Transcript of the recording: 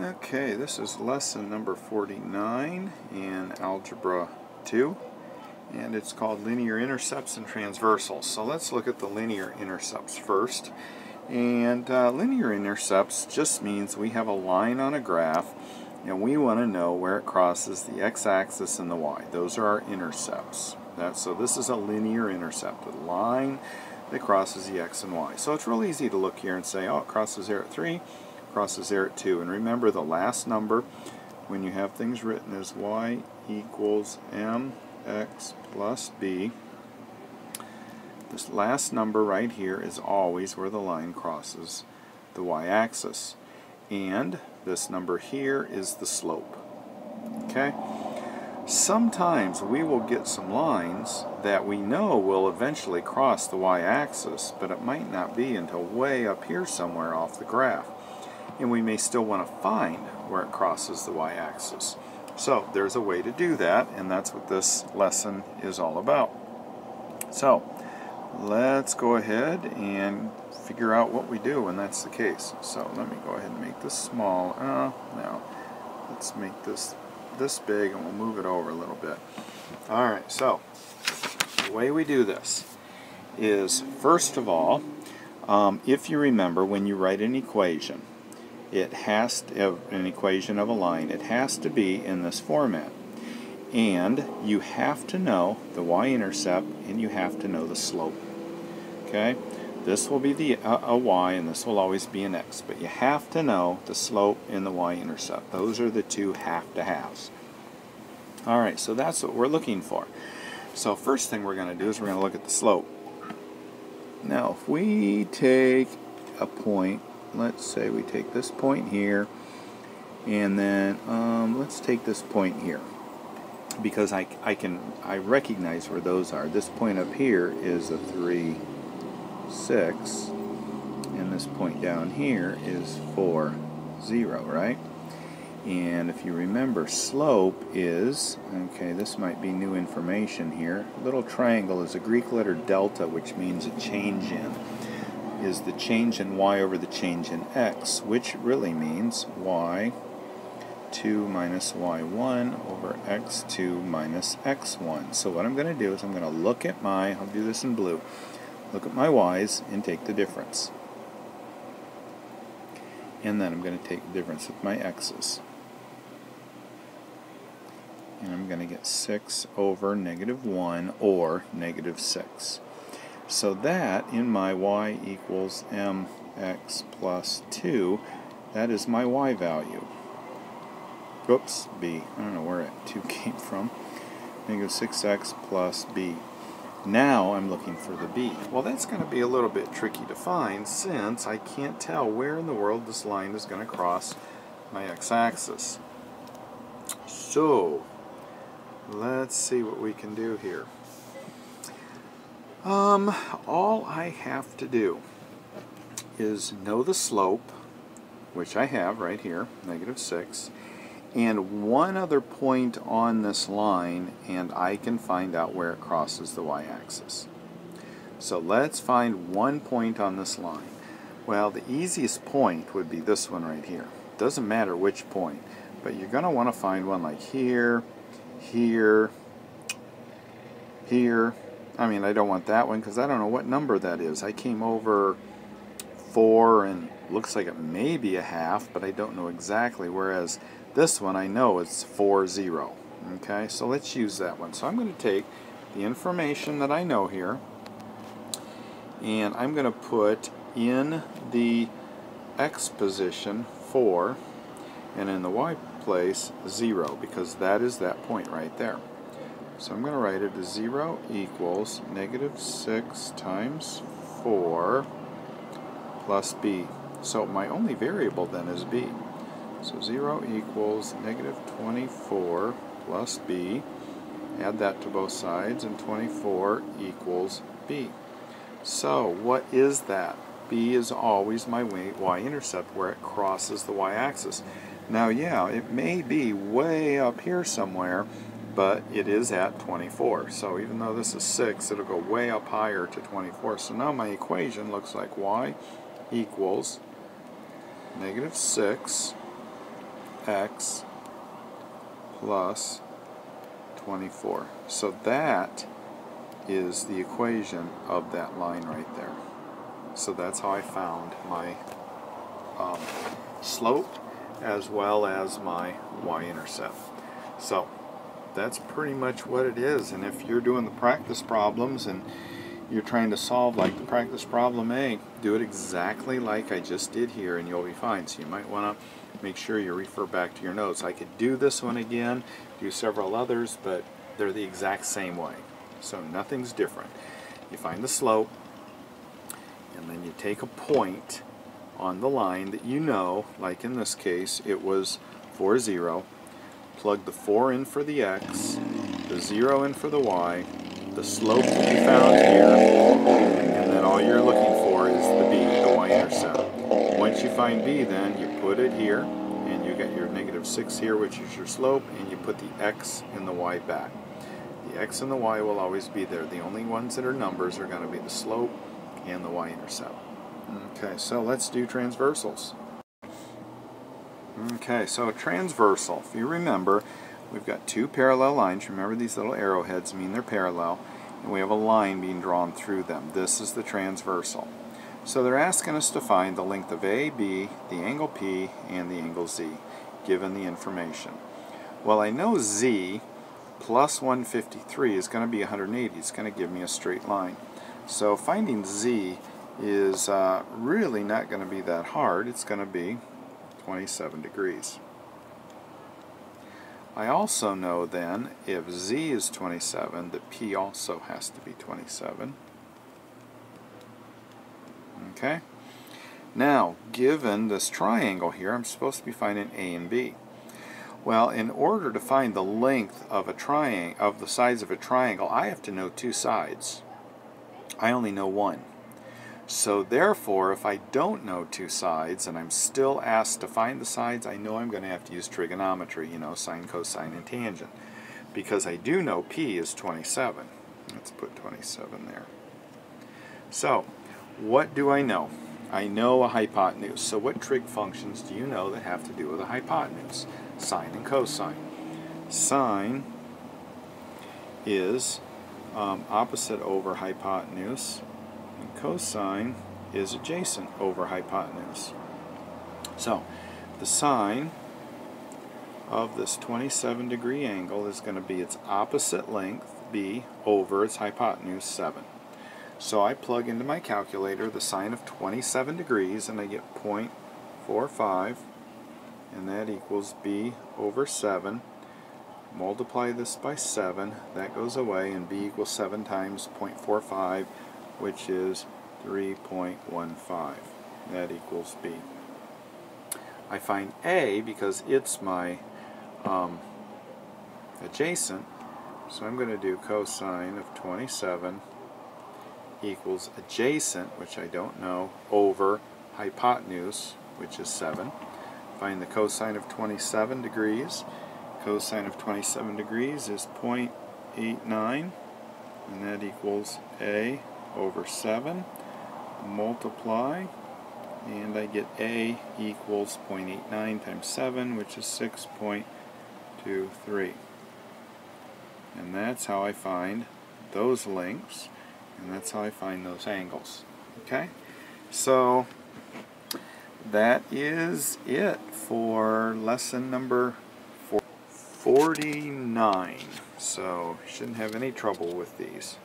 Okay, this is lesson number 49 in Algebra 2, and it's called Linear Intercepts and Transversals. So let's look at the linear intercepts first. And linear intercepts just means we have a line on a graph, and we want to know where it crosses the x-axis and the y. Those are our intercepts. So this is a linear intercept, a line that crosses the x and y. So it's real easy to look here and say, oh, it crosses there at 3. Crosses there at 2. And remember, the last number when you have things written as y equals mx plus b, this last number right here is always where the line crosses the y-axis, and this number here is the slope. Okay? Sometimes we will get some lines that we know will eventually cross the y-axis, but it might not be until way up here somewhere off the graph. And we may still want to find where it crosses the y-axis. So there's a way to do that, and that's what this lesson is all about. So let's go ahead and figure out what we do when that's the case. So let me go ahead and make this small. Now let's make this big, and we'll move it over a little bit. Alright, so the way we do this is, first of all, if you remember, when you write an equation, it has to, an equation of a line, it has to be in this format. And you have to know the y-intercept, and you have to know the slope. Okay? This will be a y, and this will always be an x. But you have to know the slope and the y-intercept. Those are the two have-to-haves. Alright, so that's what we're looking for. So first thing we're going to do is we're going to look at the slope. Now, if we take a point, let's say we take this point here, and then let's take this point here, because I recognize where those are. This point up here is a 3, 6, and this point down here is 4, 0, right? And if you remember, slope is, okay, this might be new information here. Little triangle is a Greek letter delta, which means a change in. Is the change in y over the change in x, which really means y2 minus y1 over x2 minus x1. So what I'm going to do is I'm going to look at I'll do this in blue, look at my y's and take the difference. And then I'm going to take the difference of my x's. And I'm going to get 6 over negative 1 or negative 6. So that, in my y equals mx plus 2, that is my y value. Oops, b. I don't know where that 2 came from. Negative 6x plus b. Now I'm looking for the b. Well, that's going to be a little bit tricky to find, since I can't tell where in the world this line is going to cross my x-axis. So let's see what we can do here. All I have to do is know the slope, which I have right here, negative 6, and one other point on this line, and I can find out where it crosses the y-axis. So let's find one point on this line. Well, the easiest point would be this one right here. Doesn't matter which point, but you're going to want to find one like here, here, here. I mean, I don't want that one because I don't know what number that is. I came over 4 and looks like it may be a half, but I don't know exactly, whereas this one I know it's 4, 0. Okay, so let's use that one. So I'm going to take the information that I know here, and I'm going to put in the x position 4, and in the y place 0, because that is that point right there. So I'm going to write it as 0 equals negative 6 times 4 plus b. So my only variable then is b. So 0 equals negative 24 plus b. Add that to both sides, and 24 equals b. So what is that? b is always my y-intercept, where it crosses the y-axis. Now, yeah, it may be way up here somewhere, but it is at 24. So even though this is 6, it'll go way up higher to 24. So now my equation looks like y equals negative 6 x plus 24. So that is the equation of that line right there. So that's how I found my slope as well as my y-intercept. So that's pretty much what it is. And if you're doing the practice problems and you're trying to solve like the practice problem A, do it exactly like I just did here and you'll be fine. So you might want to make sure you refer back to your notes. I could do this one again, do several others, but they're the exact same way. So nothing's different. You find the slope, and then you take a point on the line that you know, like in this case, it was 4, 0. Plug the 4 in for the x, the 0 in for the y, the slope to be found here, and then all you're looking for is the b, the y-intercept. Once you find b, then you put it here, and you get your -6 here, which is your slope, and you put the x and the y back. The x and the y will always be there. The only ones that are numbers are going to be the slope and the y-intercept. Okay, so let's do transversals. Okay, so a transversal, if you remember, we've got two parallel lines. Remember, these little arrowheads mean they're parallel, and we have a line being drawn through them. This is the transversal. So they're asking us to find the length of A, B, the angle P, and the angle Z, given the information. Well, I know Z plus 153 is going to be 180. It's going to give me a straight line. So finding Z is really not going to be that hard. It's going to be 27 degrees. I also know then if Z is 27, that P also has to be 27. Okay? Now, given this triangle here, I'm supposed to be finding A and B. Well, in order to find the length of a triangle, of the sides of a triangle, I have to know two sides. I only know one. So therefore, if I don't know two sides and I'm still asked to find the sides, I know I'm going to have to use trigonometry, you know, sine, cosine, and tangent. Because I do know P is 27. Let's put 27 there. So, what do I know? I know a hypotenuse. So what trig functions do you know that have to do with a hypotenuse? Sine and cosine. Sine is opposite over hypotenuse, and cosine is adjacent over hypotenuse. So the sine of this 27 degree angle is going to be its opposite length, b, over its hypotenuse, 7. So I plug into my calculator the sine of 27 degrees and I get 0.45, and that equals b over 7. Multiply this by 7, that goes away, and b equals 7 times 0.45, which is 3.15. That equals b. I find a because it's my adjacent, so I'm going to do cosine of 27 equals adjacent, which I don't know, over hypotenuse, which is 7. Find the cosine of 27 degrees. Cosine of 27 degrees is 0.89, and that equals a over 7. Multiply, and I get a equals 0.89 times 7, which is 6.23. And that's how I find those lengths, and that's how I find those angles. Okay? So that is it for lesson number 49. So shouldn't have any trouble with these.